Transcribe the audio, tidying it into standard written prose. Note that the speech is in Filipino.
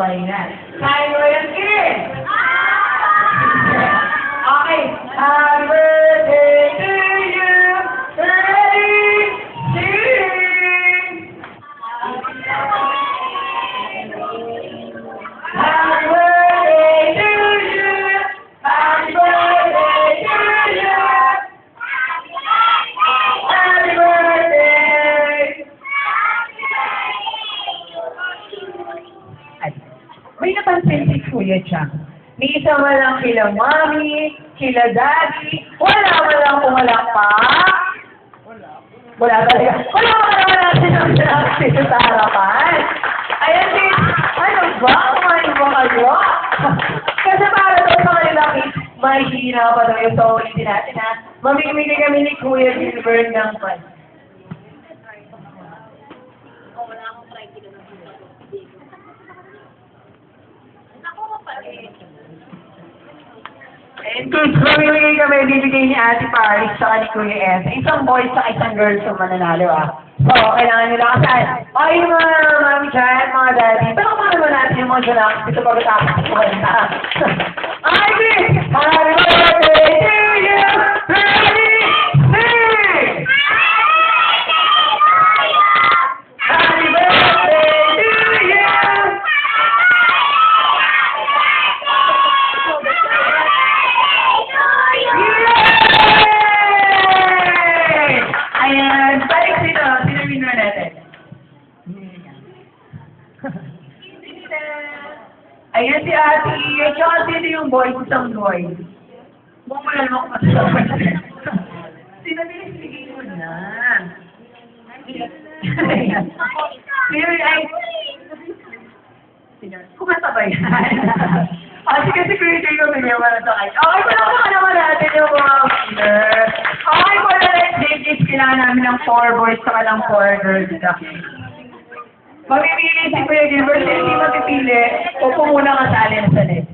Okay na. Kaya mo yan, kids! Okay. Happy birthday to you! Ready? Sing! Happy birthday to you! Happy birthday to you! Happy birthday! Ay, may napansin si Kuya Chang. Ni isa man lang kila mami, kila daddy, wala pumalakpak. Wala talaga. Wala natin ang sinabi sa harapan. Ayan din, ano ba? Kumain ba kayo? Kasi para daw sa kanila, may hina pa daw yung so ulitin natin ha. Mamimili kami ni Kuya Gilbert ng pan. And kids, mamimigay kami, bibigay ni Ate Paris sa ni Kuya S. Isang boy sa isang girl sa mananalo So, kailangan nila kasal. Okay mga mami dyan, mga daddy. Pero kung naman natin yung mga dyan dito pagkatapos ko kwenta. Okay, kids! Happy birthday to you! Ready? Sing! Happy birthday to you! Ayan, balik sino? Sino winner natin? Ayan si Ate. Tsaka sino yung boy? Isang boy. Bumula mo ako masasabi. Sino binibigay mo na? Sino ay... Kumata ba yan? Sige si Kuya Jay ko bigyan mo na ito kayo. Okay, palakpakan naman natin yung mga winner. Okay, for the next day, kailangan namin ng 4 boys saka ng 4 girls. Mamimili si Kuya Gilbert, hindi mapipili. Upo muna kasali na sa net.